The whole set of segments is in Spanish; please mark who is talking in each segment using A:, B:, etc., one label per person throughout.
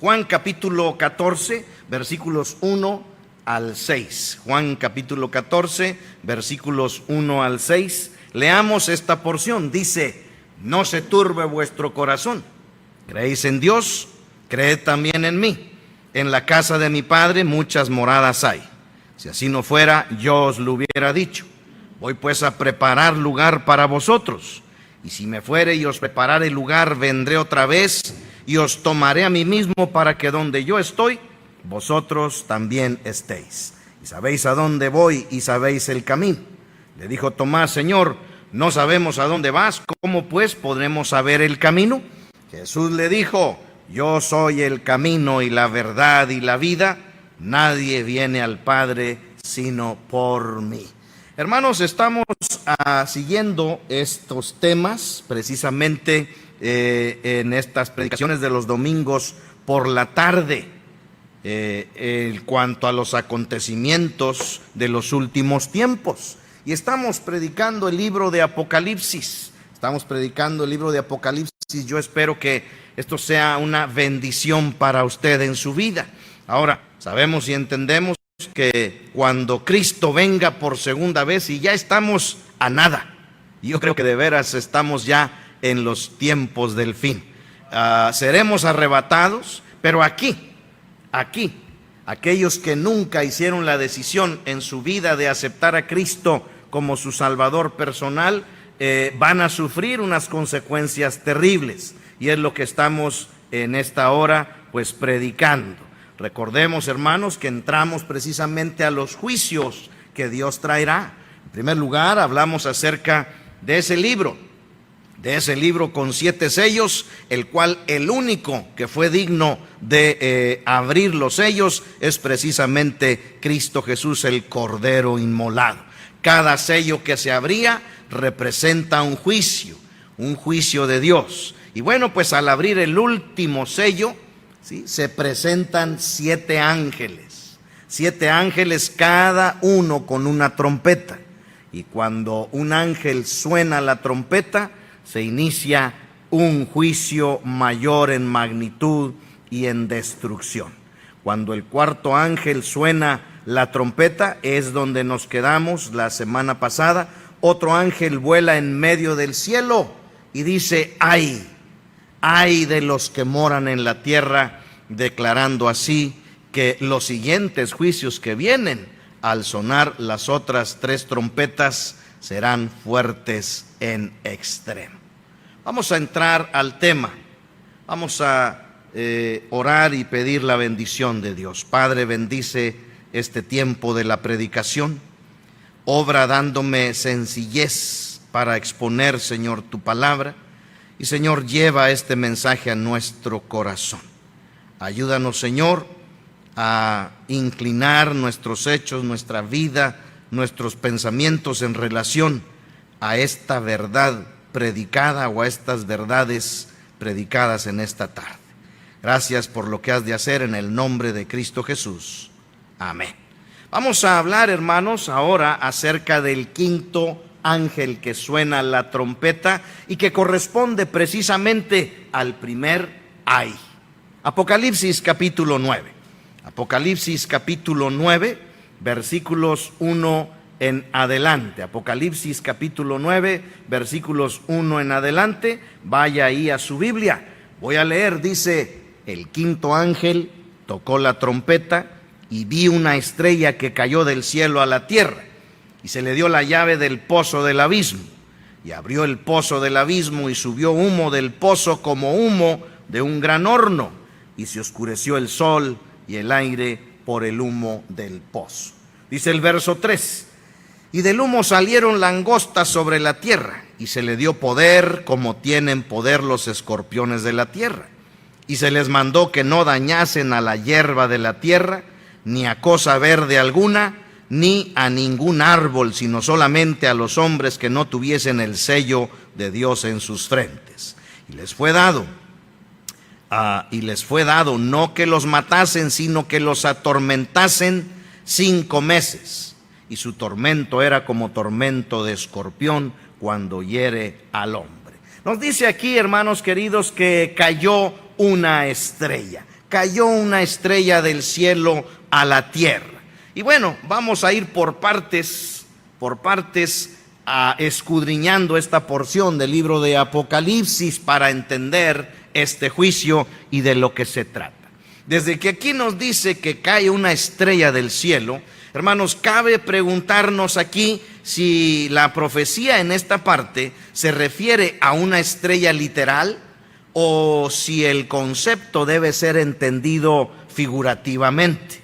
A: Juan capítulo 14, versículos 1 al 6. Juan capítulo 14, versículos 1 al 6. Leamos esta porción. Dice: no se turbe vuestro corazón. ¿Creéis en Dios? Creed también en mí. En la casa de mi Padre muchas moradas hay. Si así no fuera, yo os lo hubiera dicho. Voy pues a preparar lugar para vosotros. Y si me fuere y os preparare lugar, vendré otra vez y os tomaré a mí mismo, para que donde yo estoy, vosotros también estéis. Y sabéis a dónde voy y sabéis el camino. Le dijo Tomás: Señor, no sabemos a dónde vas, ¿cómo pues podremos saber el camino? Jesús le dijo: yo soy el camino y la verdad y la vida. Nadie viene al Padre sino por mí. Hermanos, estamos siguiendo estos temas precisamente en estas predicaciones de los domingos por la tarde, en cuanto a los acontecimientos de los últimos tiempos. Y estamos predicando el libro de Apocalipsis. Yo espero que esto sea una bendición para usted en su vida. Ahora, sabemos y entendemos que cuando Cristo venga por segunda vez, y ya estamos a nada, yo creo que de veras estamos ya en los tiempos del fin, seremos arrebatados, pero aquí, aquellos que nunca hicieron la decisión en su vida de aceptar a Cristo como su Salvador personal, van a sufrir unas consecuencias terribles, y es lo que estamos en esta hora pues predicando. Recordemos, hermanos, que entramos precisamente a los juicios que Dios traerá. En primer lugar, hablamos acerca de ese libro con 7 sellos, el cual el único que fue digno de abrir los sellos es precisamente Cristo Jesús, el Cordero inmolado. Cada sello que se abría representa un juicio de Dios. Y bueno, pues al abrir el último sello, ¿sí?, se presentan 7 ángeles, cada uno con una trompeta. Y cuando un ángel suena la trompeta, se inicia un juicio mayor en magnitud y en destrucción. Cuando el cuarto ángel suena la trompeta, es donde nos quedamos la semana pasada. Otro ángel vuela en medio del cielo y dice: ¡ay de los que moran en la tierra!, declarando así que los siguientes juicios que vienen al sonar las otras 3 trompetas serán fuertes en extremo. Vamos a entrar al tema. Vamos a orar y pedir la bendición de Dios. Padre, bendice este tiempo de la predicación. Obra dándome sencillez para exponer, Señor, tu palabra. Y, Señor, lleva este mensaje a nuestro corazón. Ayúdanos, Señor, a inclinar nuestros hechos, nuestra vida, nuestros pensamientos en relación a esta verdad predicada, o a estas verdades predicadas en esta tarde. Gracias por lo que has de hacer, en el nombre de Cristo Jesús. Amén. Vamos a hablar, hermanos, ahora acerca del quinto ángel que suena la trompeta y que corresponde precisamente al primer ay. Apocalipsis capítulo 9. Apocalipsis capítulo 9, versículos 1 en adelante. Apocalipsis capítulo 9, versículos 1 en adelante. Vaya ahí a su Biblia. Voy a leer. Dice: el quinto ángel tocó la trompeta y vi una estrella que cayó del cielo a la tierra, y se le dio la llave del pozo del abismo, y abrió el pozo del abismo, y subió humo del pozo como humo de un gran horno, y se oscureció el sol y el aire por el humo del pozo. Dice el verso 3: y del humo salieron langostas sobre la tierra, y se le dio poder como tienen poder los escorpiones de la tierra, y se les mandó que no dañasen a la hierba de la tierra, ni a cosa verde alguna, ni a ningún árbol, sino solamente a los hombres que no tuviesen el sello de Dios en sus frentes. Y les fue dado no que los matasen, sino que los atormentasen 5 meses. Y su tormento era como tormento de escorpión cuando hiere al hombre. Nos dice aquí, hermanos queridos, que cayó una estrella. cayó una estrella del cielo a la tierra. Y bueno, vamos a ir por partes, escudriñando esta porción del libro de Apocalipsis para entender este juicio y de lo que se trata. Desde que aquí nos dice que cae una estrella del cielo, hermanos, cabe preguntarnos aquí si la profecía en esta parte se refiere a una estrella literal o si el concepto debe ser entendido figurativamente.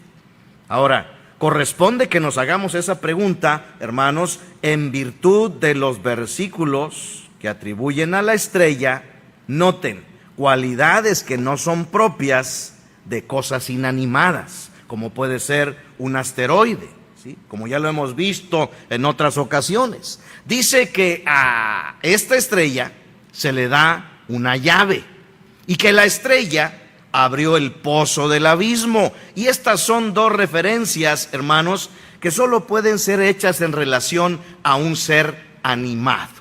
A: Ahora, corresponde que nos hagamos esa pregunta, hermanos, en virtud de los versículos que atribuyen a la estrella, noten, cualidades que no son propias de cosas inanimadas, como puede ser un asteroide, ¿sí? Como ya lo hemos visto en otras ocasiones. Dice que a esta estrella se le da una llave y que la estrella abrió el pozo del abismo. Y estas son dos referencias, hermanos, que solo pueden ser hechas en relación a un ser animado.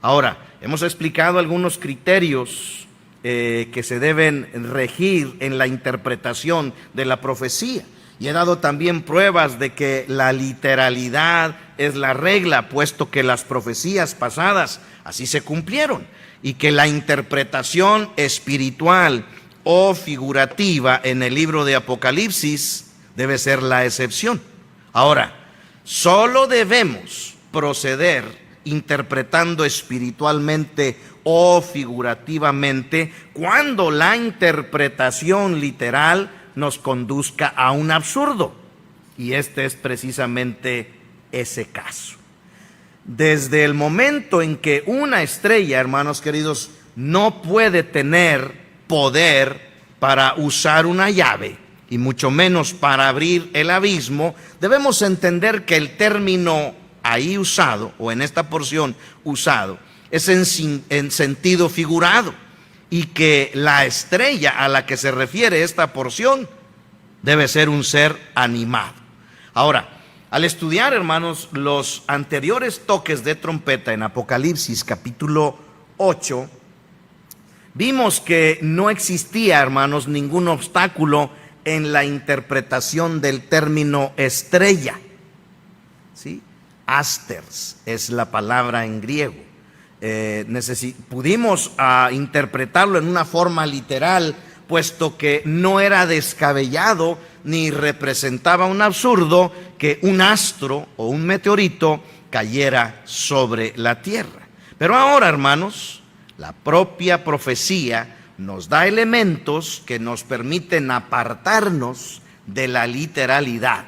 A: Ahora, hemos explicado algunos criterios que se deben regir en la interpretación de la profecía. Y he dado también pruebas de que la literalidad es la regla, puesto que las profecías pasadas así se cumplieron, y que la interpretación espiritual o figurativa en el libro de Apocalipsis debe ser la excepción. Ahora, solo debemos proceder interpretando espiritualmente o figurativamente cuando la interpretación literal nos conduzca a un absurdo. Y este es precisamente ese caso. Desde el momento en que una estrella, hermanos queridos, no puede tener poder para usar una llave, y mucho menos para abrir el abismo, debemos entender que el término ahí usado, o en esta porción usado, es en sentido figurado, y que la estrella a la que se refiere esta porción debe ser un ser animado. Ahora, al estudiar, hermanos, los anteriores toques de trompeta en Apocalipsis capítulo 8, vimos que no existía, hermanos, ningún obstáculo en la interpretación del término estrella, ¿sí? Asters es la palabra en griego. Pudimos interpretarlo en una forma literal, puesto que no era descabellado ni representaba un absurdo que un astro o un meteorito cayera sobre la tierra. Pero ahora, hermanos, la propia profecía nos da elementos que nos permiten apartarnos de la literalidad.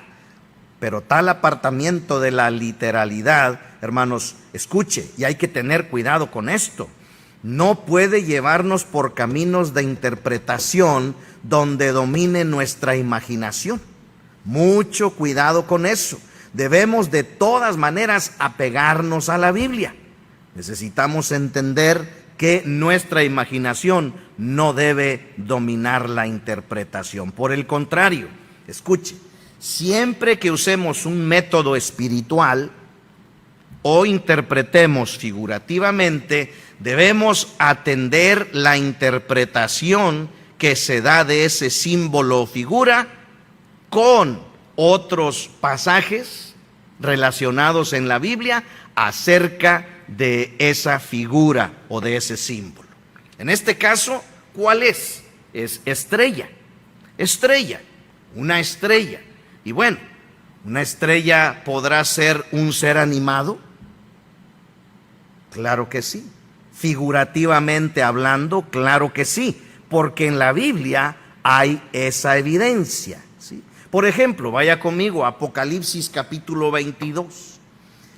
A: Pero tal apartamiento de la literalidad, hermanos, escuche, y hay que tener cuidado con esto, no puede llevarnos por caminos de interpretación donde domine nuestra imaginación. Mucho cuidado con eso. Debemos de todas maneras apegarnos a la Biblia. Necesitamos entender que nuestra imaginación no debe dominar la interpretación. Por el contrario, escuche, siempre que usemos un método espiritual o interpretemos figurativamente, debemos atender la interpretación que se da de ese símbolo o figura con otros pasajes relacionados en la Biblia acerca de esa figura o de ese símbolo. En este caso, ¿cuál es? Es estrella. Estrella, una estrella. Y bueno, ¿una estrella podrá ser un ser animado? Claro que sí. Figurativamente hablando, claro que sí, porque en la Biblia hay esa evidencia, ¿sí? Por ejemplo, vaya conmigo a Apocalipsis capítulo 22.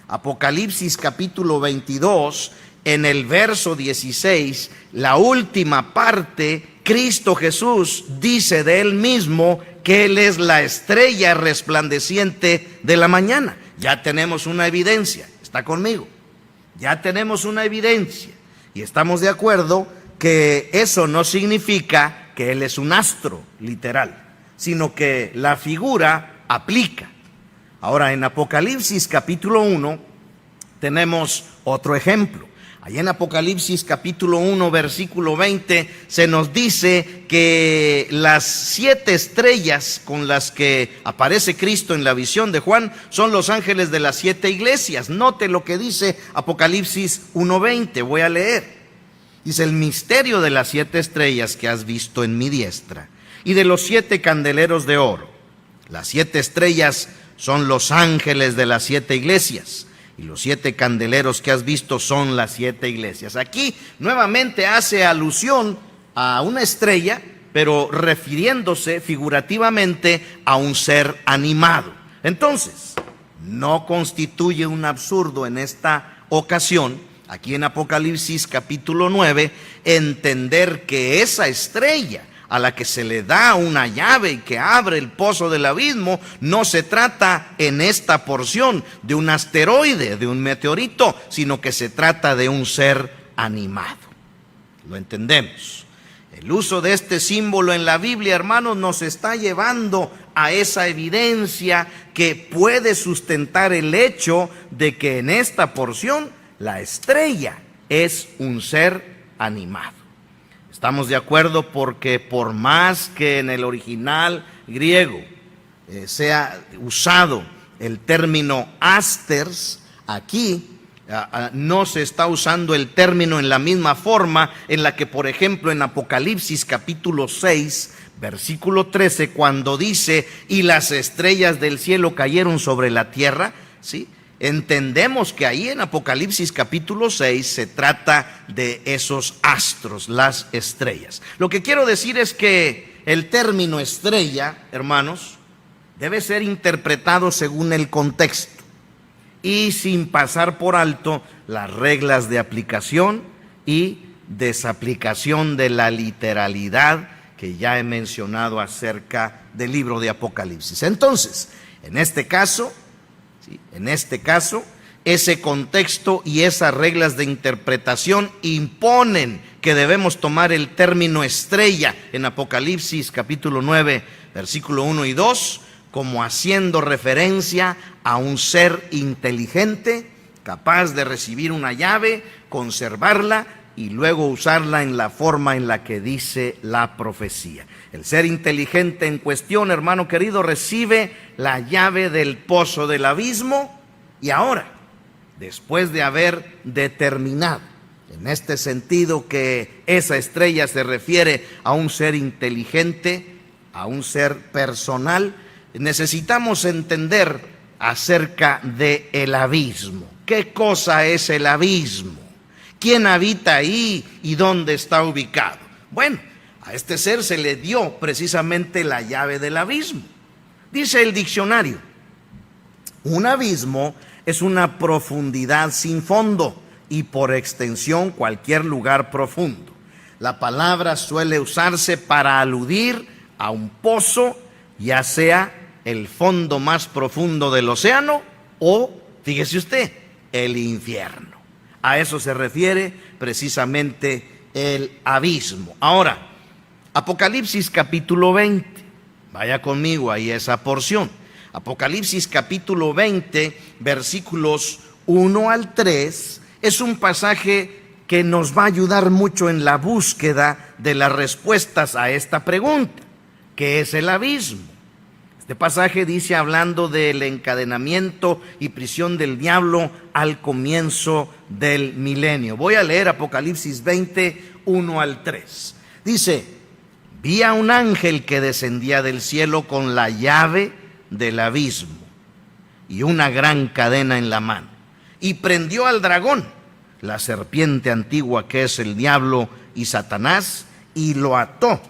A: Apocalipsis capítulo 22, en el verso 16, la última parte, Cristo Jesús dice de Él mismo que Él es la estrella resplandeciente de la mañana. Ya tenemos una evidencia, ¿está conmigo? Ya tenemos una evidencia y estamos de acuerdo que eso no significa que Él es un astro literal, sino que la figura aplica. Ahora, en Apocalipsis capítulo 1 tenemos otro ejemplo. Allá en Apocalipsis capítulo 1, versículo 20, se nos dice que las 7 estrellas con las que aparece Cristo en la visión de Juan son los ángeles de las 7 iglesias. Note lo que dice Apocalipsis 1:20, voy a leer. Dice: el misterio de las 7 estrellas que has visto en mi diestra y de los 7 candeleros de oro. Las 7 estrellas son los ángeles de las 7 iglesias. Y los 7 candeleros que has visto son las 7 iglesias. Aquí nuevamente hace alusión a una estrella, pero refiriéndose figurativamente a un ser animado. Entonces, no constituye un absurdo en esta ocasión, aquí en Apocalipsis capítulo 9, entender que esa estrella a la que se le da una llave y que abre el pozo del abismo, no se trata en esta porción de un asteroide, de un meteorito, sino que se trata de un ser animado. Lo entendemos. El uso de este símbolo en la Biblia, hermanos, nos está llevando a esa evidencia que puede sustentar el hecho de que en esta porción la estrella es un ser animado. Estamos de acuerdo porque por más que en el original griego sea usado el término asters, aquí no se está usando el término en la misma forma en la que, por ejemplo, en Apocalipsis capítulo 6, versículo 13, cuando dice: y las estrellas del cielo cayeron sobre la tierra, ¿sí? Entendemos que ahí en Apocalipsis capítulo 6 se trata de esos astros, las estrellas. Lo que quiero decir es que el término estrella, hermanos, debe ser interpretado según el contexto y sin pasar por alto las reglas de aplicación y desaplicación de la literalidad que ya he mencionado acerca del libro de Apocalipsis. Entonces, en este caso, ese contexto y esas reglas de interpretación imponen que debemos tomar el término estrella en Apocalipsis capítulo 9, versículo 1 y 2, como haciendo referencia a un ser inteligente, capaz de recibir una llave, conservarla y luego usarla en la forma en la que dice la profecía. El ser inteligente en cuestión, hermano querido, recibe la llave del pozo del abismo y ahora, después de haber determinado en este sentido que esa estrella se refiere a un ser inteligente, a un ser personal, necesitamos entender acerca del abismo. ¿Qué cosa es el abismo? ¿Quién habita ahí y dónde está ubicado? Bueno, a este ser se le dio precisamente la llave del abismo. Dice el diccionario: un abismo es una profundidad sin fondo y por extensión cualquier lugar profundo. La palabra suele usarse para aludir a un pozo, ya sea el fondo más profundo del océano o, fíjese usted, el infierno. A eso se refiere precisamente el abismo. Ahora, Apocalipsis capítulo 20, vaya conmigo ahí esa porción. Apocalipsis capítulo 20, versículos 1 al 3, es un pasaje que nos va a ayudar mucho en la búsqueda de las respuestas a esta pregunta: ¿qué es el abismo? Este pasaje dice, hablando del encadenamiento y prisión del diablo al comienzo del milenio. Voy a leer Apocalipsis 20, 1 al 3. Dice: vi a un ángel que descendía del cielo con la llave del abismo y una gran cadena en la mano, y prendió al dragón, la serpiente antigua que es el diablo y Satanás, y lo ató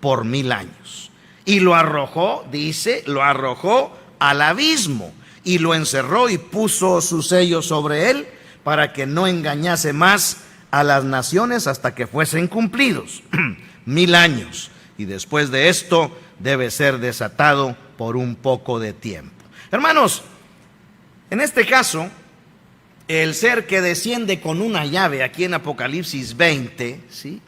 A: por 1000 años. Y lo arrojó, dice, lo arrojó al abismo y lo encerró y puso su sello sobre él para que no engañase más a las naciones hasta que fuesen cumplidos 1000 años. Y después de esto debe ser desatado por un poco de tiempo. Hermanos, en este caso, el ser que desciende con una llave aquí en Apocalipsis 20, ¿sí?,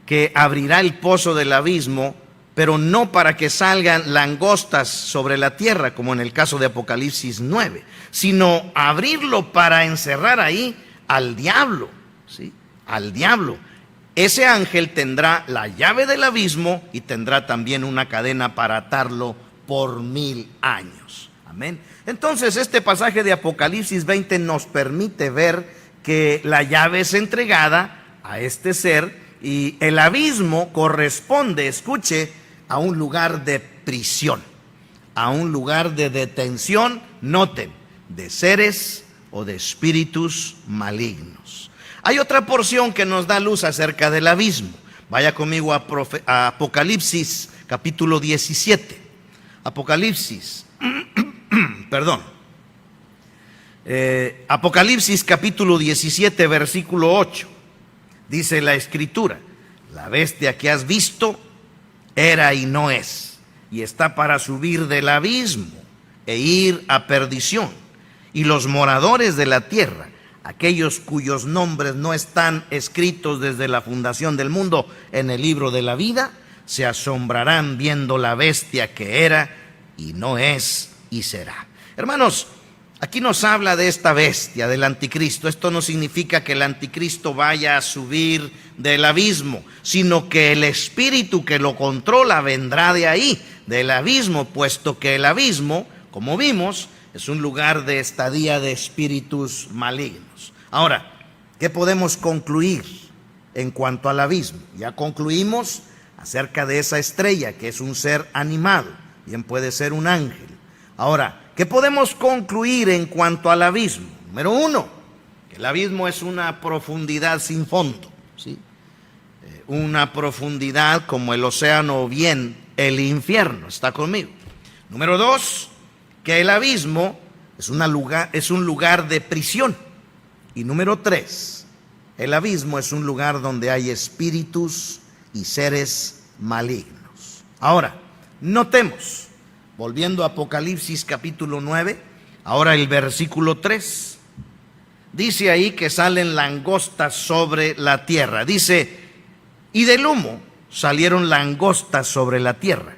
A: que abrirá el pozo del abismo, pero no para que salgan langostas sobre la tierra, como en el caso de Apocalipsis 9, sino abrirlo para encerrar ahí al diablo, ¿sí? Al diablo. Ese ángel tendrá la llave del abismo y tendrá también una cadena para atarlo por 1000 años. Amén. Entonces este pasaje de Apocalipsis 20 nos permite ver que la llave es entregada a este ser y el abismo corresponde, escuche, a un lugar de prisión, a un lugar de detención, noten, de seres o de espíritus malignos. Hay otra porción que nos da luz acerca del abismo. Vaya conmigo a Apocalipsis capítulo 17. Apocalipsis, perdón. Apocalipsis capítulo 17, versículo 8. Dice la Escritura: la bestia que has visto era y no es, y está para subir del abismo e ir a perdición. Y los moradores de la tierra, aquellos cuyos nombres no están escritos desde la fundación del mundo en el libro de la vida, se asombrarán viendo la bestia que era y no es y será. Hermanos, aquí nos habla de esta bestia, del anticristo. Esto no significa que el anticristo vaya a subir del abismo, sino que el espíritu que lo controla vendrá de ahí, del abismo, puesto que el abismo, como vimos, es un lugar de estadía de espíritus malignos. Ahora, ¿qué podemos concluir en cuanto al abismo? Ya concluimos acerca de esa estrella, que es un ser animado, bien puede ser un ángel. Ahora, ¿qué podemos concluir en cuanto al abismo? Número uno, que el abismo es una profundidad sin fondo, ¿sí? Una profundidad como el océano o bien el infierno. ¿Está conmigo? Número dos, que el abismo es un lugar de prisión. Y número tres, el abismo es un lugar donde hay espíritus y seres malignos. Ahora, notemos, volviendo a Apocalipsis capítulo 9, ahora el versículo 3, dice ahí que salen langostas sobre la tierra. Dice, y del humo salieron langostas sobre la tierra,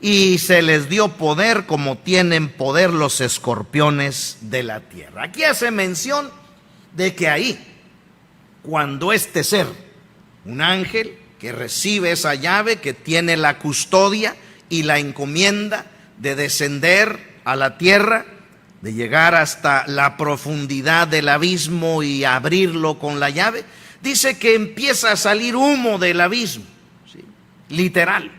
A: y se les dio poder como tienen poder los escorpiones de la tierra. Aquí hace mención de que ahí, cuando este ser, un ángel que recibe esa llave, que tiene la custodia y la encomienda de descender a la tierra, de llegar hasta la profundidad del abismo y abrirlo con la llave, dice que empieza a salir humo del abismo, ¿sí? Literal,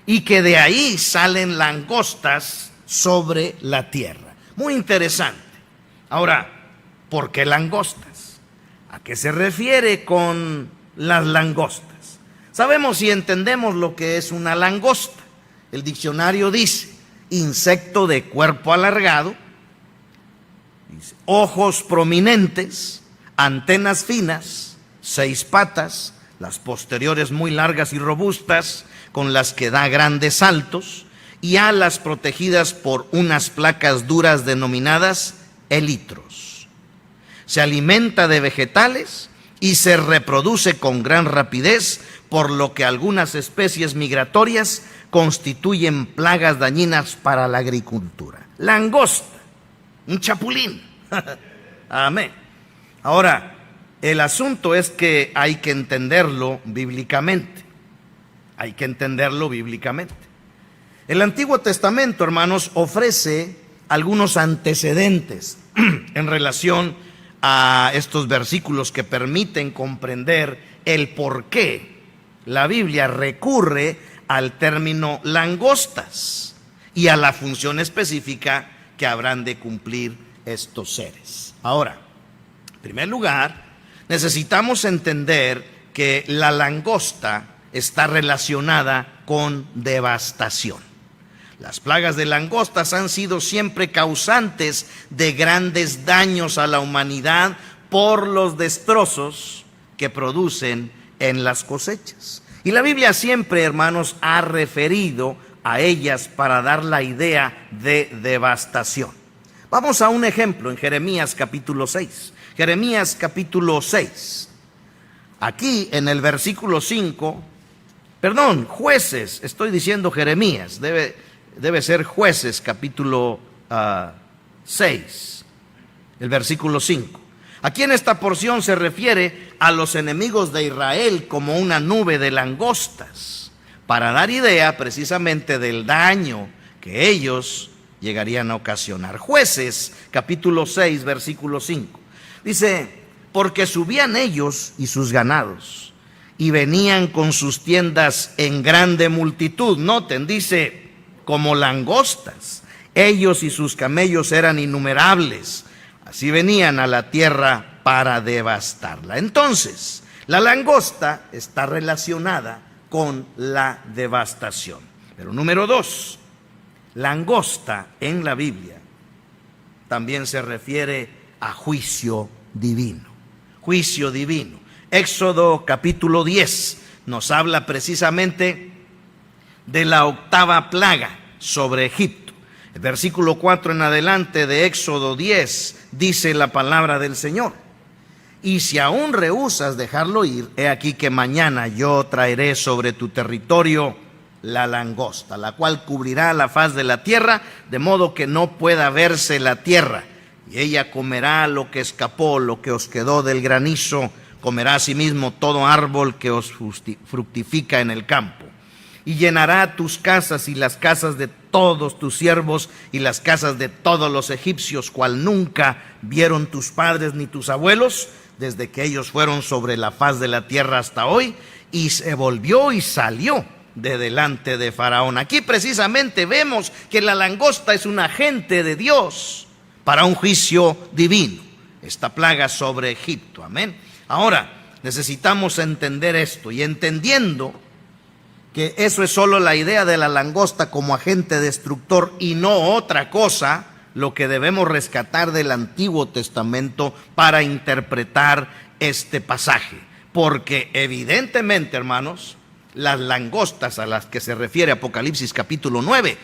A: y que de ahí salen langostas sobre la tierra. Muy interesante. Ahora, ¿por qué langostas? ¿A qué se refiere con las langostas? Sabemos y entendemos lo que es una langosta. El diccionario dice: insecto de cuerpo alargado, dice, ojos prominentes, antenas finas, 6 patas, las posteriores muy largas y robustas, con las que da grandes saltos, y alas protegidas por unas placas duras denominadas élitros. Se alimenta de vegetales y se reproduce con gran rapidez, por lo que algunas especies migratorias constituyen plagas dañinas para la agricultura. Langosta, un chapulín. Amén. Ahora, el asunto es que hay que entenderlo bíblicamente. Hay que entenderlo bíblicamente. El Antiguo Testamento, hermanos, ofrece algunos antecedentes en relación a estos versículos que permiten comprender el por qué la Biblia recurre al término langostas y a la función específica que habrán de cumplir estos seres. Ahora, en primer lugar, necesitamos entender que la langosta está relacionada con devastación. Las plagas de langostas han sido siempre causantes de grandes daños a la humanidad por los destrozos que producen en las cosechas. Y la Biblia siempre, hermanos, ha referido a ellas para dar la idea de devastación. Vamos a un ejemplo en Jeremías capítulo 6. Jeremías capítulo 6. Aquí en el versículo 5, Jueces, estoy diciendo Jeremías, debe ser Jueces capítulo 6, el versículo 5. Aquí en esta porción se refiere a los enemigos de Israel como una nube de langostas, para dar idea precisamente del daño que ellos llegarían a ocasionar. Jueces, capítulo 6, versículo 5. Dice, porque subían ellos y sus ganados, y venían con sus tiendas en grande multitud. Noten, dice, como langostas. Ellos y sus camellos eran innumerables. Así venían a la tierra para devastarla. Entonces, la langosta está relacionada con la devastación. Pero número 2, langosta en la Biblia también se refiere a juicio divino. Juicio divino. Éxodo capítulo 10 nos habla precisamente de la 8ª plaga sobre Egipto. El versículo 4 en adelante de Éxodo 10 dice la palabra del Señor: y si aún rehusas dejarlo ir, he aquí que mañana yo traeré sobre tu territorio la langosta, la cual cubrirá la faz de la tierra, de modo que no pueda verse la tierra. Y ella comerá lo que escapó, lo que os quedó del granizo, comerá asimismo todo árbol que os fructifica en el campo. Y llenará tus casas y las casas de todos tus siervos y las casas de todos los egipcios, cual nunca vieron tus padres ni tus abuelos, desde que ellos fueron sobre la faz de la tierra hasta hoy. Y se volvió y salió de delante de Faraón. Aquí precisamente vemos que la langosta es un agente de Dios para un juicio divino. Esta plaga sobre Egipto, amén. Ahora, necesitamos entender esto, y entendiendo que eso es solo la idea de la langosta como agente destructor y no otra cosa, lo que debemos rescatar del Antiguo Testamento para interpretar este pasaje. Porque evidentemente, hermanos, las langostas a las que se refiere Apocalipsis capítulo 9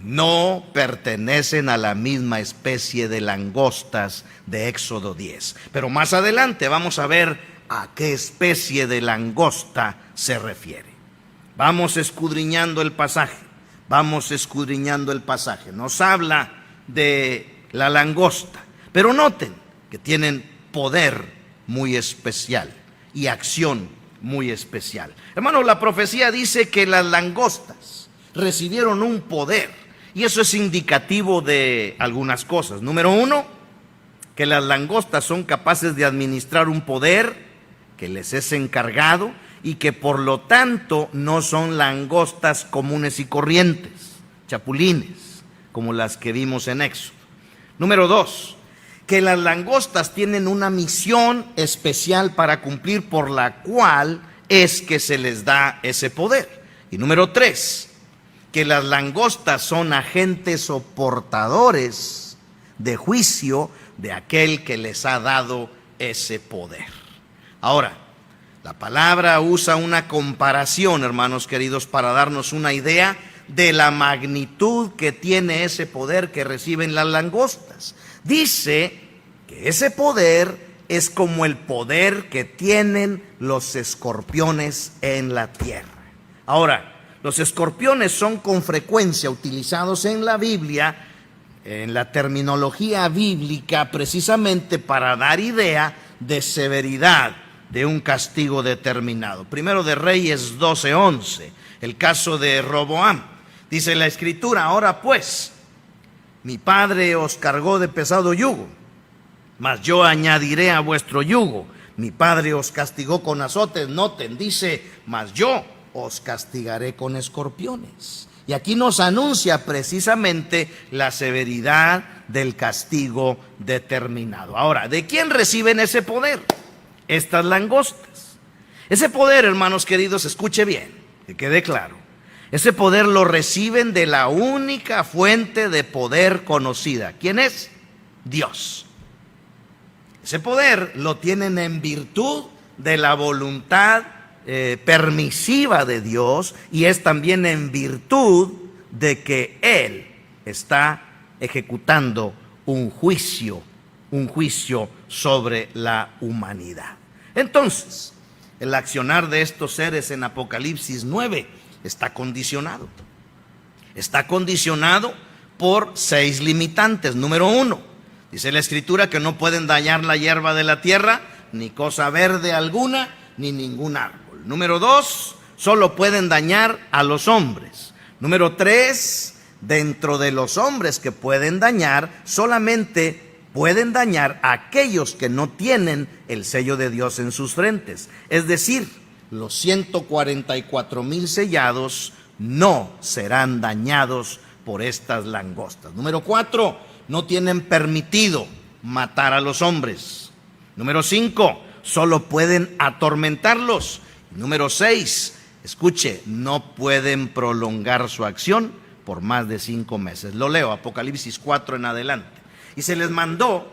A: no pertenecen a la misma especie de langostas de Éxodo 10. Pero más adelante vamos a ver a qué especie de langosta se refiere. Vamos escudriñando el pasaje, Nos habla de la langosta, pero noten que tienen poder muy especial y acción muy especial. Hermanos, la profecía dice que las langostas recibieron un poder, y eso es indicativo de algunas cosas. Número 1, que las langostas son capaces de administrar un poder que les es encargado, y que por lo tanto no son langostas comunes y corrientes, chapulines, como las que vimos en Éxodo. Número 2, que las langostas tienen una misión especial para cumplir, por la cual es que se les da ese poder. Y número 3, que las langostas son agentes o portadores de juicio de aquel que les ha dado ese poder. Ahora, la palabra usa una comparación, hermanos queridos, para darnos una idea de la magnitud que tiene ese poder que reciben las langostas. Dice que ese poder es como el poder que tienen los escorpiones en la tierra. Ahora, los escorpiones son con frecuencia utilizados en la Biblia, en la terminología bíblica, precisamente para dar idea de severidad de un castigo determinado. Primero de Reyes 12:11, el caso de Roboam. Dice la Escritura: ahora pues, mi padre os cargó de pesado yugo, mas yo añadiré a vuestro yugo. Mi padre os castigó con azotes. Noten, dice, mas yo os castigaré con escorpiones. Y aquí nos anuncia precisamente la severidad del castigo determinado. Ahora, ¿de quién reciben ese poder? Estas langostas. Ese poder, hermanos queridos, escuche bien, que quede claro. Ese poder lo reciben de la única fuente de poder conocida. ¿Quién es? Dios. Ese poder lo tienen en virtud de la voluntad permisiva de Dios, y es también en virtud de que Él está ejecutando un juicio sobre la humanidad. Entonces, el accionar de estos seres en Apocalipsis 9 está condicionado. Está condicionado por 6 limitantes. Número 1, dice la Escritura que no pueden dañar la hierba de la tierra, ni cosa verde alguna, ni ningún árbol. Número 2, solo pueden dañar a los hombres. Número 3, dentro de los hombres que pueden dañar, solamente pueden dañar a aquellos que no tienen el sello de Dios en sus frentes. Es decir, los 144,000 sellados no serán dañados por estas langostas. Número 4, no tienen permitido matar a los hombres. Número 5, solo pueden atormentarlos. Número 6, escuche, no pueden prolongar su acción por más de 5 meses. Lo leo, Apocalipsis 4 en adelante. Y se les mandó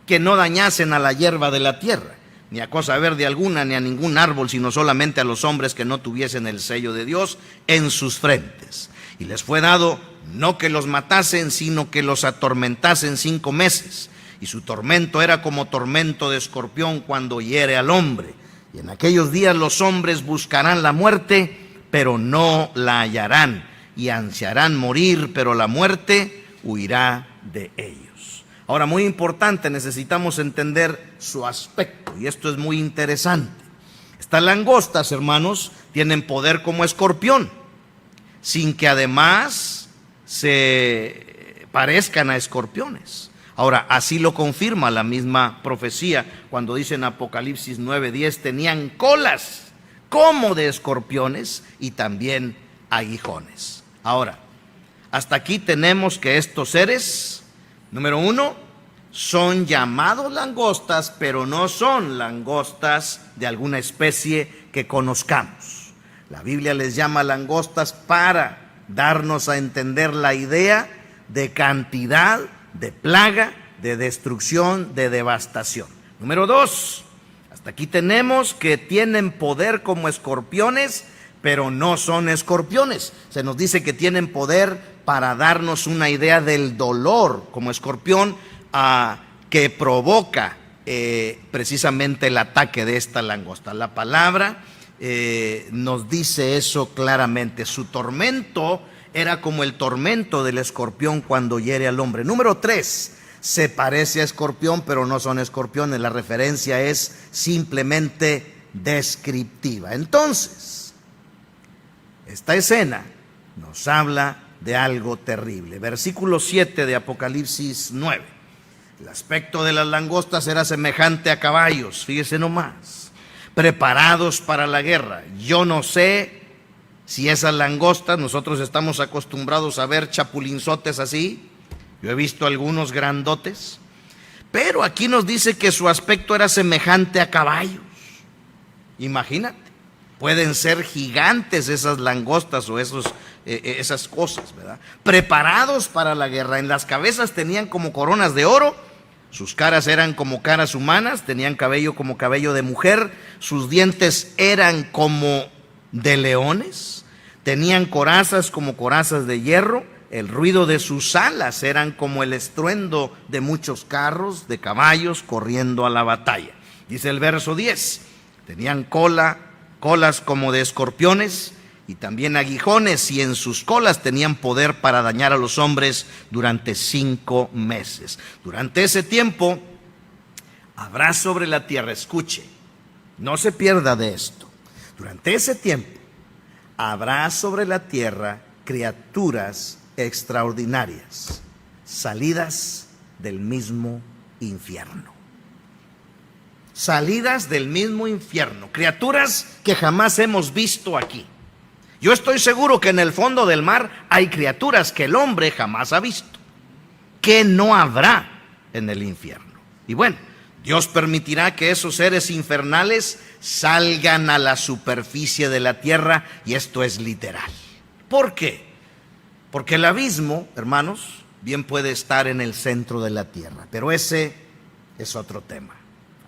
A: que no dañasen a la hierba de la tierra, ni a cosa verde alguna, ni a ningún árbol, sino solamente a los hombres que no tuviesen el sello de Dios en sus frentes. Y les fue dado no que los matasen, sino que los atormentasen 5 meses. Y su tormento era como tormento de escorpión cuando hiere al hombre. Y en aquellos días los hombres buscarán la muerte, pero no la hallarán. Y ansiarán morir, pero la muerte huirá de ellos. Ahora, muy importante, necesitamos entender su aspecto, y esto es muy interesante. Estas langostas, hermanos, tienen poder como escorpión, sin que además se parezcan a escorpiones. Ahora, así lo confirma la misma profecía cuando dice en Apocalipsis 9:10, tenían colas como de escorpiones y también aguijones. Ahora, hasta aquí tenemos que estos seres, número 1, son llamados langostas, pero no son langostas de alguna especie que conozcamos. La Biblia les llama langostas para darnos a entender la idea de cantidad, de plaga, de destrucción, de devastación. Número 2, hasta aquí tenemos que tienen poder como escorpiones, pero no son escorpiones. Se nos dice que tienen poder para darnos una idea del dolor como escorpión que provoca precisamente el ataque de esta langosta. La palabra nos dice eso claramente. Su tormento era como el tormento del escorpión cuando hiere al hombre. Número 3, se parece a escorpión, pero no son escorpiones. La referencia es simplemente descriptiva. Entonces, esta escena nos habla de algo terrible. Versículo 7 de Apocalipsis 9. El aspecto de las langostas era semejante a caballos, fíjese nomás, preparados para la guerra. Yo no sé si esas langostas, nosotros estamos acostumbrados a ver chapulinzotes así, yo he visto algunos grandotes, pero aquí nos dice que su aspecto era semejante a caballos. Imagínate, pueden ser gigantes esas langostas o esas cosas, ¿verdad? Preparados para la guerra. En las cabezas tenían como coronas de oro, sus caras eran como caras humanas, tenían cabello como cabello de mujer, sus dientes eran como de leones, tenían corazas como corazas de hierro, el ruido de sus alas eran como el estruendo de muchos carros, de caballos corriendo a la batalla. Dice el verso 10, tenían colas como de escorpiones y también aguijones, y en sus colas tenían poder para dañar a los hombres durante 5 meses. Durante ese tiempo habrá sobre la tierra, escuche, no se pierda de esto, durante ese tiempo habrá sobre la tierra criaturas extraordinarias, salidas del mismo infierno. Salidas del mismo infierno, criaturas que jamás hemos visto aquí. Yo estoy seguro que en el fondo del mar hay criaturas que el hombre jamás ha visto, que no habrá en el infierno. Y bueno, Dios permitirá que esos seres infernales salgan a la superficie de la tierra, y esto es literal. ¿Por qué? Porque el abismo, hermanos, bien puede estar en el centro de la tierra, pero ese es otro tema.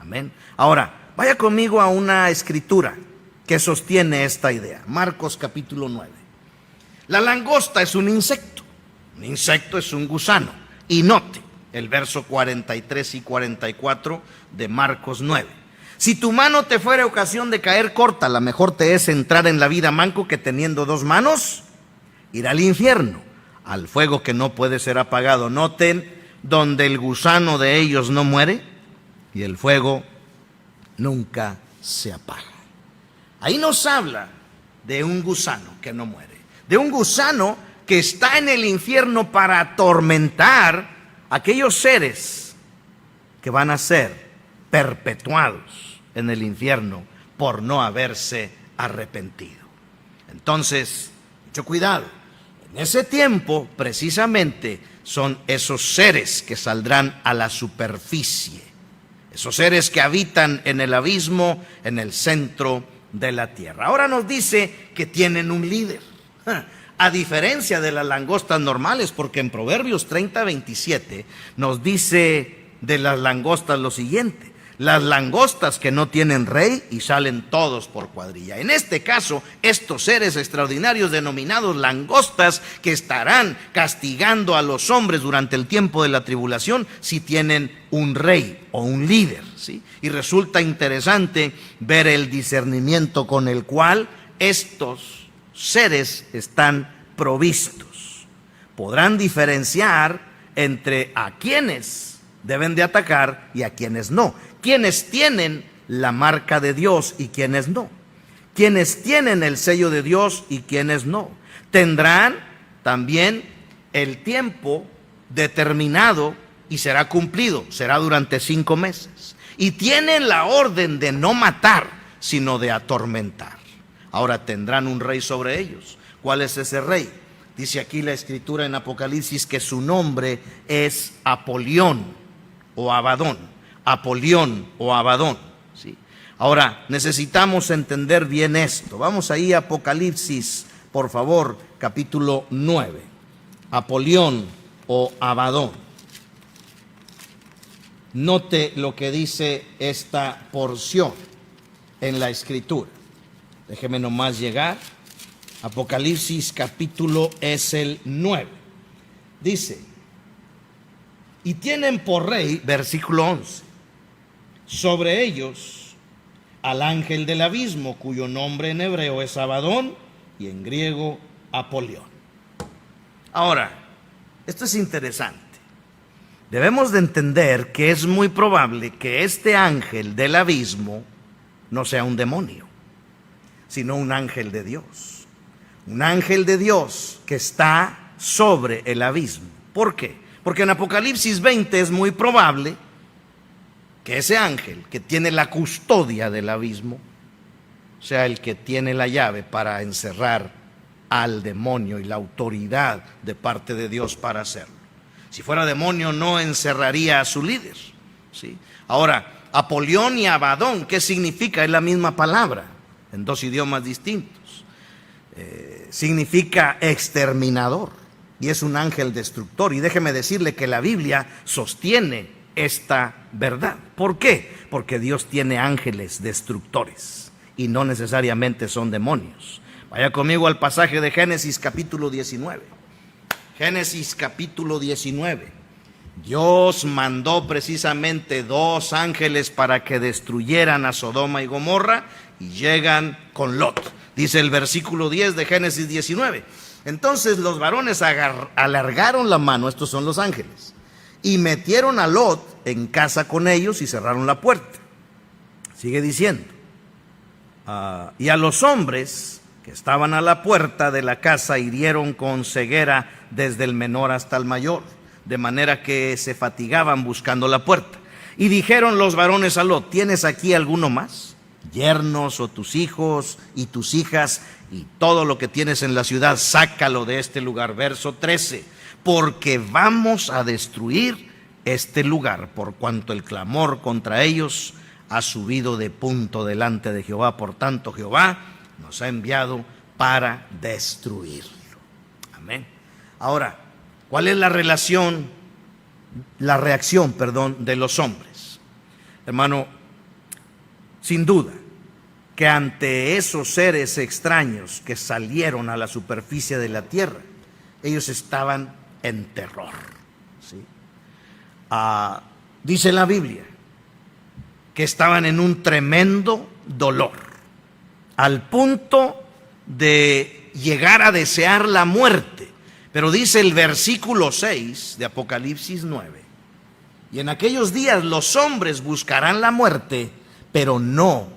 A: Amén. Ahora, vaya conmigo a una escritura que sostiene esta idea. Marcos capítulo 9. La langosta es un insecto es un gusano. Y note el verso 43 y 44 de Marcos 9. Si tu mano te fuera ocasión de caer, córtala, mejor te es entrar en la vida manco que teniendo 2 manos ir al infierno, al fuego que no puede ser apagado. Noten, donde el gusano de ellos no muere y el fuego nunca se apaga. Ahí nos habla de un gusano que no muere, de un gusano que está en el infierno para atormentar a aquellos seres que van a ser perpetuados en el infierno por no haberse arrepentido. Entonces, mucho cuidado. En ese tiempo, precisamente, son esos seres que saldrán a la superficie, esos seres que habitan en el abismo, en el centro de la tierra. Ahora nos dice que tienen un líder, a diferencia de las langostas normales, porque en Proverbios 30:27 nos dice de las langostas lo siguiente: las langostas que no tienen rey y salen todos por cuadrilla. En este caso, estos seres extraordinarios denominados langostas, que estarán castigando a los hombres durante el tiempo de la tribulación si tienen un rey o un líder, ¿sí? Y resulta interesante ver el discernimiento con el cual estos seres están provistos. Podrán diferenciar entre a quienes deben de atacar y a quienes no, quienes tienen la marca de Dios y quienes no, quienes tienen el sello de Dios y quienes no. Tendrán también el tiempo determinado y será cumplido, será durante 5 meses. Y tienen la orden de no matar, sino de atormentar. Ahora tendrán un rey sobre ellos. ¿Cuál es ese rey? Dice aquí la Escritura en Apocalipsis que su nombre es Apolión o Abadón. Apolión o Abadón, ¿sí? Ahora, necesitamos entender bien esto. Vamos ahí a Apocalipsis, por favor, capítulo 9. Apolión o Abadón. Note lo que dice esta porción en la Escritura. Déjeme nomás llegar. Apocalipsis capítulo es el 9. Dice: y tienen por rey, versículo 11, sobre ellos al ángel del abismo, cuyo nombre en hebreo es Abadón y en griego Apolión. Ahora, esto es interesante. Debemos de entender que es muy probable que este ángel del abismo no sea un demonio, sino un ángel de Dios. Un ángel de Dios que está sobre el abismo. ¿Por qué? Porque en Apocalipsis 20 es muy probable que ese ángel que tiene la custodia del abismo sea el que tiene la llave para encerrar al demonio y la autoridad de parte de Dios para hacerlo. Si fuera demonio no encerraría a su líder, ¿sí? Ahora, Apolión y Abadón, ¿qué significa? Es la misma palabra en 2 idiomas distintos. Significa exterminador y es un ángel destructor. Y déjeme decirle que la Biblia sostiene esta verdad. ¿Por qué? Porque Dios tiene ángeles destructores y no necesariamente son demonios. Vaya conmigo al pasaje de Génesis capítulo 19. Génesis capítulo 19. Dios mandó precisamente 2 ángeles para que destruyeran a Sodoma y Gomorra y llegan con Lot. Dice el versículo 10 de Génesis 19. Entonces los varones alargaron la mano, estos son los ángeles, y metieron a Lot en casa con ellos y cerraron la puerta. Sigue diciendo. Y a los hombres que estaban a la puerta de la casa hirieron con ceguera desde el menor hasta el mayor, de manera que se fatigaban buscando la puerta. Y dijeron los varones a Lot: ¿tienes aquí alguno más? Yernos o tus hijos y tus hijas y todo lo que tienes en la ciudad, sácalo de este lugar. Verso 13, porque vamos a destruir este lugar, por cuanto el clamor contra ellos ha subido de punto delante de Jehová. Por tanto, Jehová nos ha enviado para destruirlo. Amén. Ahora, ¿cuál es la reacción de los hombres? Hermano, sin duda que ante esos seres extraños que salieron a la superficie de la tierra, ellos estaban en terror, ¿sí? Dice la Biblia que estaban en un tremendo dolor, al punto de llegar a desear la muerte. Pero dice el versículo 6 de Apocalipsis 9, Y en aquellos días los hombres buscarán la muerte, pero no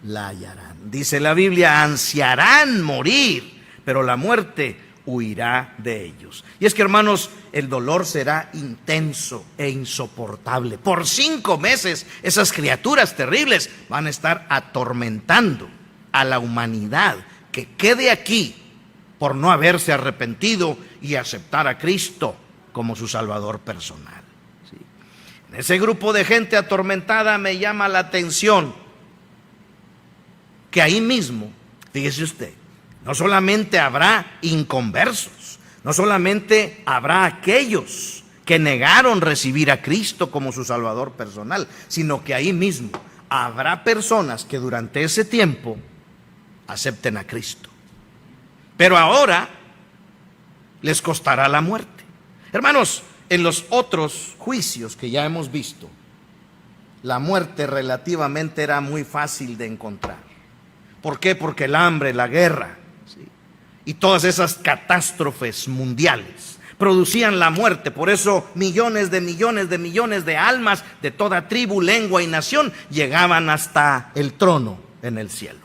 A: la hallarán. Dice la Biblia, ansiarán morir, pero la muerte huirá de ellos. Y es que, hermanos, el dolor será intenso e insoportable. Por 5 meses esas criaturas terribles van a estar atormentando a la humanidad que quede aquí por no haberse arrepentido y aceptar a Cristo como su Salvador personal. ¿Sí? En ese grupo de gente atormentada me llama la atención que ahí mismo, fíjese usted, no solamente habrá inconversos, no solamente habrá aquellos que negaron recibir a Cristo como su Salvador personal, sino que ahí mismo habrá personas que durante ese tiempo acepten a Cristo. Pero ahora les costará la muerte. Hermanos, en los otros juicios que ya hemos visto, la muerte relativamente era muy fácil de encontrar. ¿Por qué? Porque el hambre, la guerra, ¿sí?, y todas esas catástrofes mundiales producían la muerte. Por eso millones de almas de toda tribu, lengua y nación llegaban hasta el trono en el cielo.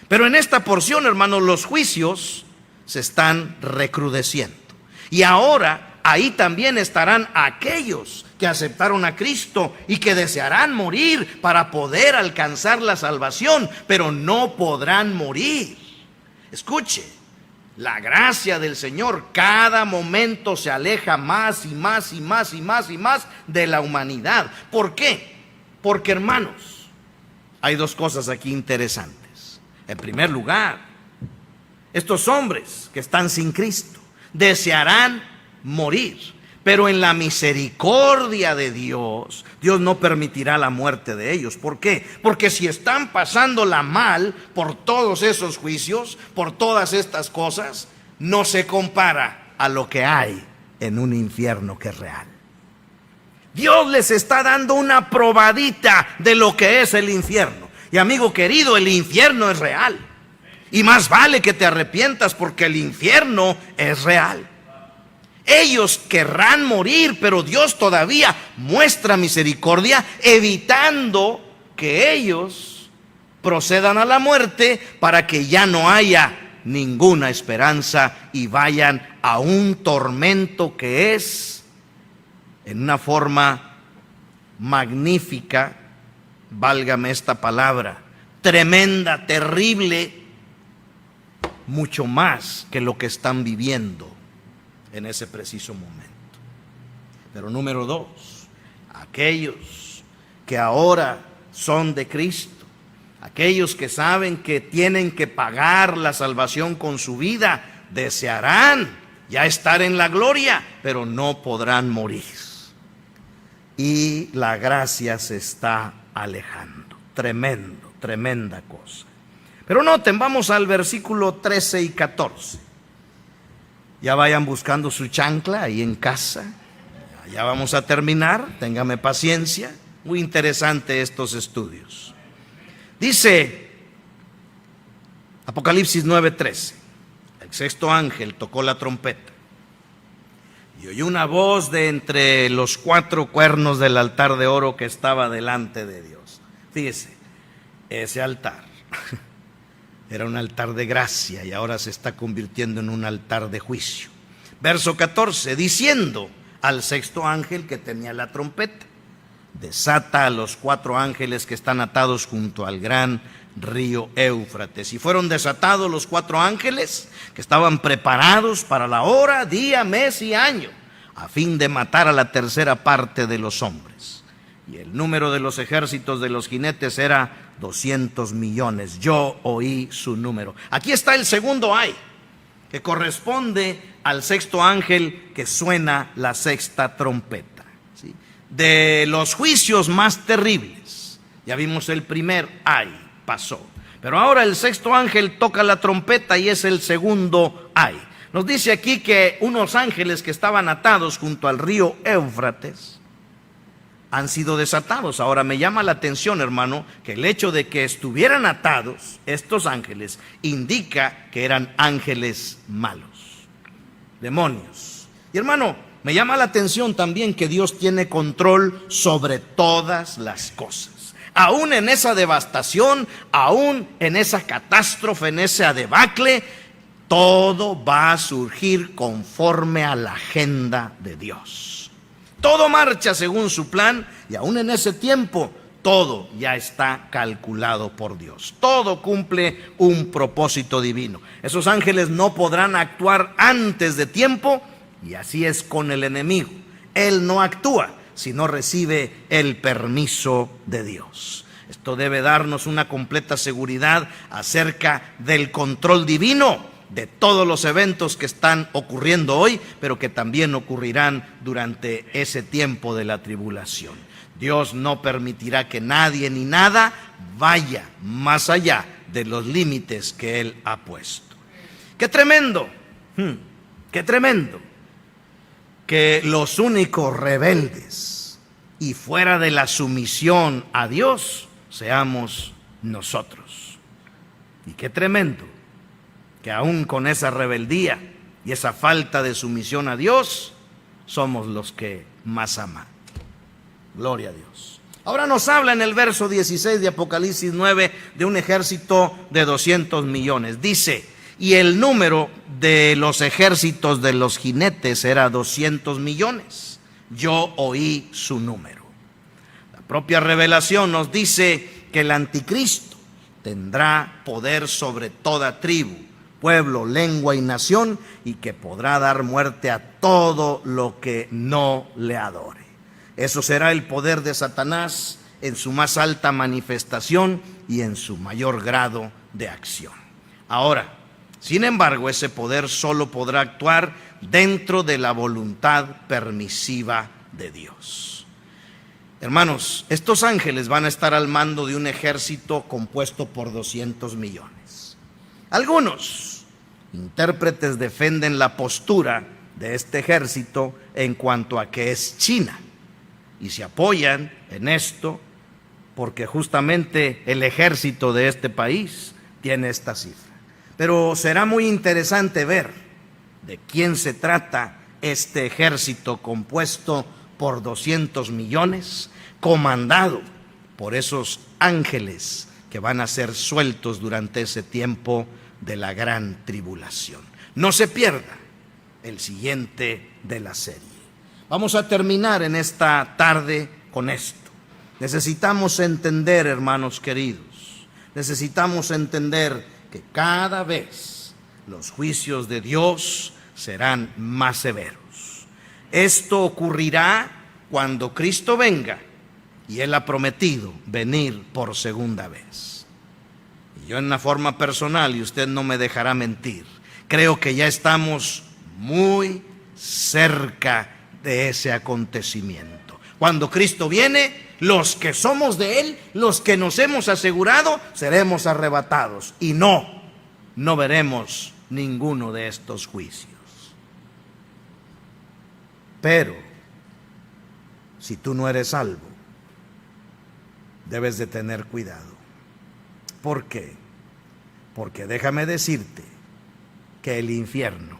A: Pero en esta porción, hermanos, los juicios se están recrudeciendo. Y ahora ahí también estarán aquellos que aceptaron a Cristo y que desearán morir para poder alcanzar la salvación, pero no podrán morir. Escuche, la gracia del Señor cada momento se aleja más y más y más y más y más de la humanidad. ¿Por qué? Porque, hermanos, hay 2 cosas aquí interesantes. En primer lugar, estos hombres que están sin Cristo desearán morir, pero en la misericordia de Dios, Dios no permitirá la muerte de ellos. ¿Por qué? Porque si están pasándola mal por todos esos juicios, por todas estas cosas, no se compara a lo que hay en un infierno que es real. Dios les está dando una probadita de lo que es el infierno. Y amigo querido, el infierno es real. Y más vale que te arrepientas, porque el infierno es real. Ellos querrán morir, pero Dios todavía muestra misericordia, evitando que ellos procedan a la muerte para que ya no haya ninguna esperanza y vayan a un tormento que es, en una forma magnífica, válgame esta palabra, tremenda, terrible, mucho más que lo que están viviendo en ese preciso momento. Pero número 2, aquellos que ahora son de Cristo, aquellos que saben que tienen que pagar la salvación con su vida, desearán ya estar en la gloria, pero no podrán morir. Y la gracia se está alejando. Tremendo, tremenda cosa. Pero noten, vamos al versículo 13 y 14. Ya vayan buscando su chancla ahí en casa. Ya vamos a terminar, téngame paciencia. Muy interesante estos estudios. Dice Apocalipsis 9:13. El 6º ángel tocó la trompeta y oyó una voz de entre los 4 cuernos del altar de oro que estaba delante de Dios. Fíjese, ese altar era un altar de gracia y ahora se está convirtiendo en un altar de juicio. Verso 14, diciendo al 6º ángel que tenía la trompeta: desata a los 4 ángeles que están atados junto al gran río Éufrates. Y fueron desatados los 4 ángeles que estaban preparados para la hora, día, mes y año, a fin de matar a la 3ª parte de los hombres. Y el número de los ejércitos de los jinetes era 200 millones. Yo oí su número. Aquí está el segundo ay, que corresponde al 6º ángel que suena la 6ª trompeta. ¿Sí? De los juicios más terribles, ya vimos el primer ay, pasó. Pero ahora el 6º ángel toca la trompeta y es el segundo ay. Nos dice aquí que unos ángeles que estaban atados junto al río Éufrates han sido desatados. Ahora me llama la atención, hermano, que el hecho de que estuvieran atados estos ángeles indica que eran ángeles malos, demonios. Y hermano, Me llama la atención también que Dios tiene control sobre todas las cosas. Aún en esa devastación, aún en esa catástrofe, en esa debacle, todo va a surgir conforme a la agenda de Dios. Todo marcha según su plan y aún en ese tiempo todo ya está calculado por Dios. Todo cumple un propósito divino. Esos ángeles no podrán actuar antes de tiempo y así es con el enemigo. Él no actúa si no recibe el permiso de Dios. Esto debe darnos una completa seguridad acerca del control divino de todos los eventos que están ocurriendo hoy, pero que también ocurrirán durante ese tiempo de la tribulación. Dios no permitirá que nadie ni nada vaya más allá de los límites que Él ha puesto. ¡Qué tremendo! ¡Qué tremendo! Que los únicos rebeldes y fuera de la sumisión a Dios seamos nosotros. Y qué tremendo que aún con esa rebeldía y esa falta de sumisión a Dios somos los que más aman. Gloria a Dios. Ahora nos habla en el verso 16 de Apocalipsis 9 de un ejército de 200 millones. Dice: y el número de los ejércitos de los jinetes era 200 millones. Yo oí su número. La propia revelación nos dice que el anticristo tendrá poder sobre toda tribu, pueblo, lengua y nación, y que podrá dar muerte a todo lo que no le adore. Eso será el poder de Satanás en su más alta manifestación y en su mayor grado de acción. Ahora, sin embargo, ese poder solo podrá actuar dentro de la voluntad permisiva de Dios. Hermanos, estos ángeles van a estar al mando de un ejército compuesto por 200 millones. Algunos intérpretes defienden la postura de este ejército en cuanto a que es China y se apoyan en esto porque justamente el ejército de este país tiene esta cifra. Pero será muy interesante ver de quién se trata este ejército compuesto por 200 millones, comandado por esos ángeles que van a ser sueltos durante ese tiempo de la gran tribulación. No se pierda el siguiente de la serie. Vamos a terminar en esta tarde con esto. Necesitamos entender, hermanos queridos, necesitamos entender que cada vez los juicios de Dios serán más severos. Esto ocurrirá cuando Cristo venga, y Él ha prometido venir por segunda vez. Y yo en una forma personal, y usted no me dejará mentir, creo que ya estamos muy cerca de ese acontecimiento. Cuando Cristo viene, los que somos de Él, los que nos hemos asegurado, seremos arrebatados y no veremos ninguno de estos juicios. Pero si tú no eres salvo, debes de tener cuidado. ¿Por qué? Porque déjame decirte que el infierno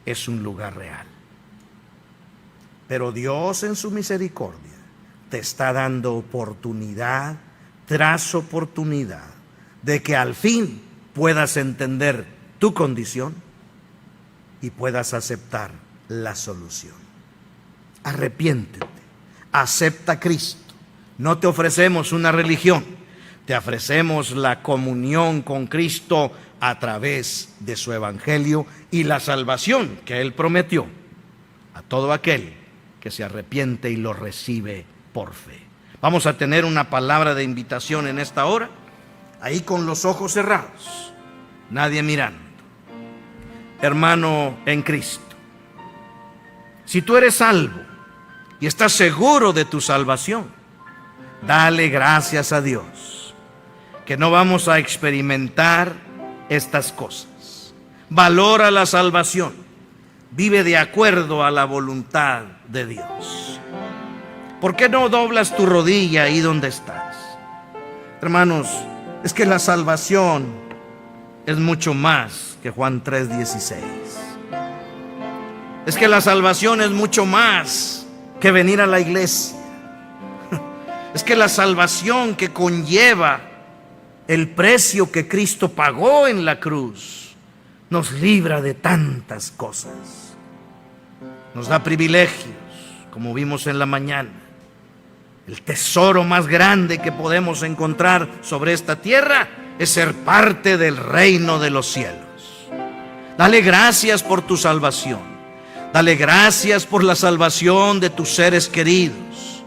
A: es un lugar real. Pero Dios en su misericordia te está dando oportunidad tras oportunidad de que al fin puedas entender tu condición y puedas aceptar la solución. Arrepiéntete, acepta a Cristo. No te ofrecemos una religión, te ofrecemos la comunión con Cristo a través de su evangelio y la salvación que Él prometió a todo aquel que se arrepiente y lo recibe por fe. Vamos a tener una palabra de invitación en esta hora, ahí con los ojos cerrados, nadie mirando. Hermano en Cristo, si tú eres salvo y estás seguro de tu salvación, dale gracias a Dios, que no vamos a experimentar estas cosas. Valora la salvación, vive de acuerdo a la voluntad de Dios. ¿Por qué no doblas tu rodilla ahí donde estás? Hermanos, es que la salvación es mucho más que Juan 3:16. Es que la salvación es mucho más que venir a la iglesia. Es que la salvación que conlleva el precio que Cristo pagó en la cruz nos libra de tantas cosas. Nos da privilegios, como vimos en la mañana. El tesoro más grande que podemos encontrar sobre esta tierra es ser parte del reino de los cielos. Dale gracias por tu salvación. Dale gracias por la salvación de tus seres queridos,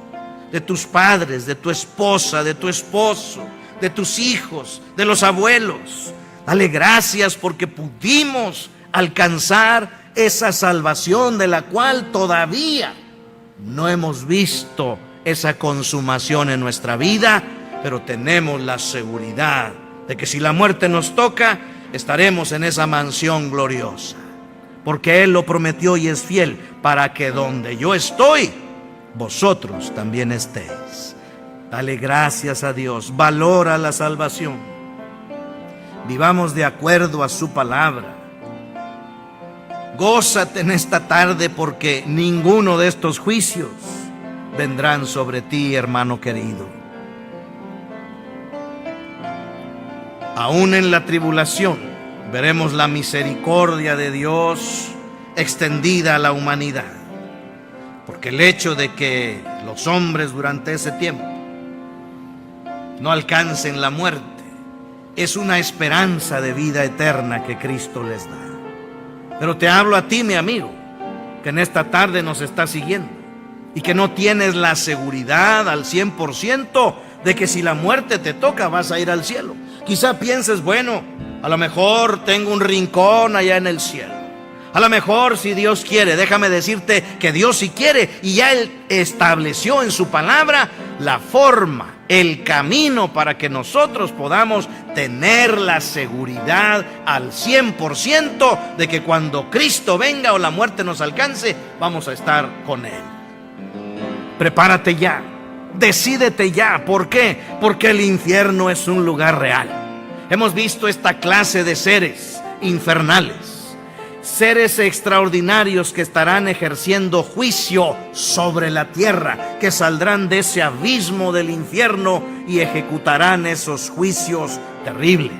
A: de tus padres, de tu esposa, de tu esposo, de tus hijos, de los abuelos. Dale gracias porque pudimos alcanzar esa salvación de la cual todavía no hemos visto esa consumación en nuestra vida, pero tenemos la seguridad de que si la muerte nos toca, estaremos en esa mansión gloriosa, porque Él lo prometió y es fiel para que donde yo estoy, vosotros también estéis. Dale gracias a Dios, valora la salvación. Vivamos de acuerdo a su palabra. Gózate en esta tarde porque ninguno de estos juicios vendrán sobre ti, hermano querido. Aún en la tribulación veremos la misericordia de Dios extendida a la humanidad, porque el hecho de que los hombres durante ese tiempo no alcancen la muerte es una esperanza de vida eterna que Cristo les da. Pero te hablo a ti, mi amigo, que en esta tarde nos está siguiendo y que no tienes la seguridad al 100% de que si la muerte te toca vas a ir al cielo. Quizá pienses, bueno, a lo mejor tengo un rincón allá en el cielo. A lo mejor, si Dios quiere, déjame decirte que Dios sí quiere, y ya Él estableció en su palabra la forma, el camino para que nosotros podamos tener la seguridad al 100% de que cuando Cristo venga o la muerte nos alcance, vamos a estar con Él. Prepárate ya, decídete ya. ¿Por qué? Porque el infierno es un lugar real. Hemos visto esta clase de seres infernales, seres extraordinarios que estarán ejerciendo juicio sobre la tierra, que saldrán de ese abismo del infierno y ejecutarán esos juicios terribles.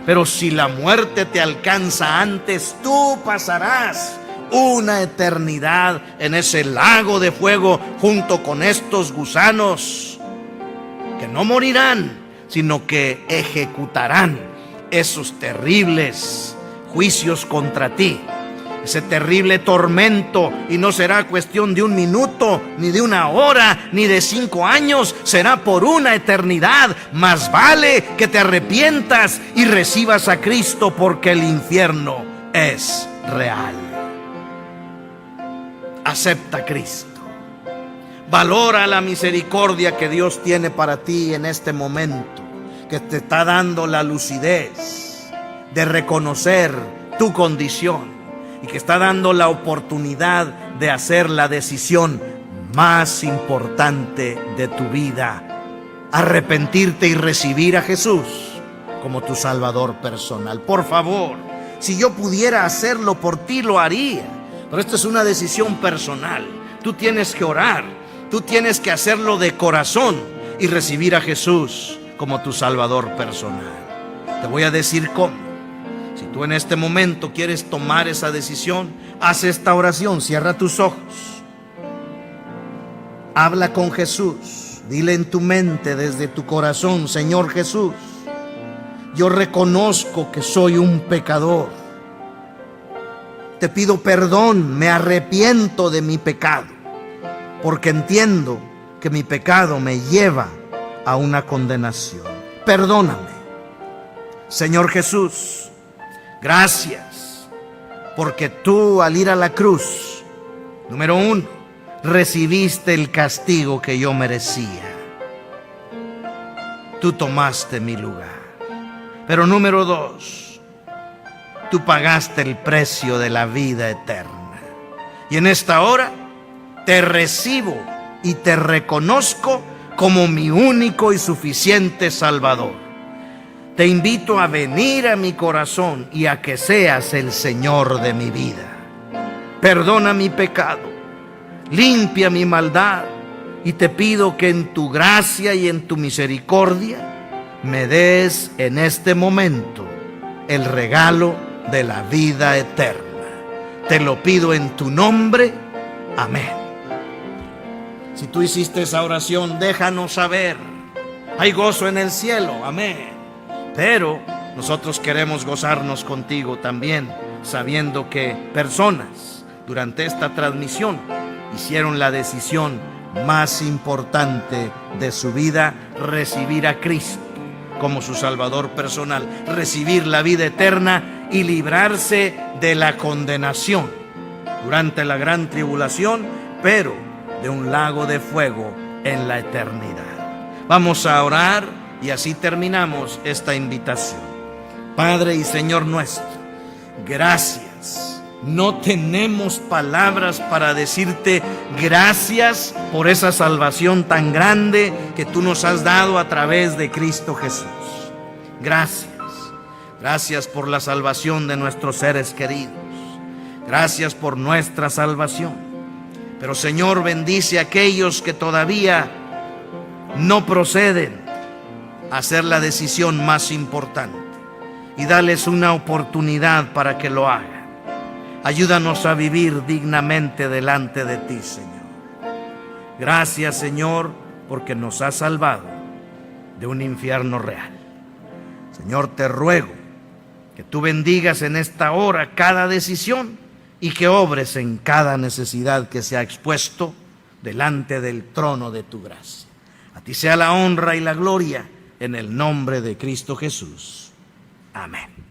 A: Pero si la muerte te alcanza antes, tú pasarás una eternidad en ese lago de fuego junto con estos gusanos que no morirán, sino que ejecutarán esos terribles juicios contra ti, ese terrible tormento. Y no será cuestión de un minuto, ni de una hora, ni de 5 años, será por una eternidad. Más vale que te arrepientas y recibas a Cristo, porque el infierno es real. Acepta a Cristo. Valora la misericordia que Dios tiene para ti en este momento, que te está dando la lucidez de reconocer tu condición y que está dando la oportunidad de hacer la decisión más importante de tu vida: arrepentirte y recibir a Jesús como tu Salvador personal. Por favor, si yo pudiera hacerlo por ti, lo haría, pero esta es una decisión personal. Tú tienes que orar, tú tienes que hacerlo de corazón y recibir a Jesús como tu Salvador personal. Te voy a decir cómo. Si tú en este momento quieres tomar esa decisión, haz esta oración. Cierra tus ojos, habla con Jesús, dile en tu mente, desde tu corazón: Señor Jesús, yo reconozco que soy un pecador. Te pido perdón, me arrepiento de mi pecado, porque entiendo que mi pecado me lleva a una condenación. Perdóname. Señor Jesús, gracias, porque tú, al ir a la cruz, número 1, recibiste el castigo que yo merecía. Tú tomaste mi lugar. Pero número 2, tú pagaste el precio de la vida eterna. Y en esta hora te recibo y te reconozco como mi único y suficiente Salvador. Te invito a venir a mi corazón y a que seas el Señor de mi vida. perdona mi pecado, limpia mi maldad, y te pido que en tu gracia y en tu misericordia me des en este momento el regalo de la vida eterna. Te lo pido en tu nombre. Amén. Si tú hiciste esa oración, déjanos saber. Hay gozo en el cielo. Amén. Pero nosotros queremos gozarnos contigo también, sabiendo que personas durante esta transmisión hicieron la decisión más importante de su vida: recibir a Cristo como su Salvador personal, recibir la vida eterna y librarse de la condenación durante la gran tribulación, pero de un lago de fuego en la eternidad. Vamos a orar y así terminamos esta invitación. Padre y Señor nuestro, gracias. No tenemos palabras para decirte gracias por esa salvación tan grande que tú nos has dado a través de Cristo Jesús. Gracias. Gracias por la salvación de nuestros seres queridos. Gracias por nuestra salvación. Pero Señor, bendice a aquellos que todavía no proceden a hacer la decisión más importante, y dales una oportunidad para que lo hagan. Ayúdanos a vivir dignamente delante de ti, Señor. Gracias, Señor, porque nos has salvado de un infierno real. Señor, te ruego que tú bendigas en esta hora cada decisión y que obres en cada necesidad que se ha expuesto delante del trono de tu gracia. A ti sea la honra y la gloria en el nombre de Cristo Jesús. Amén.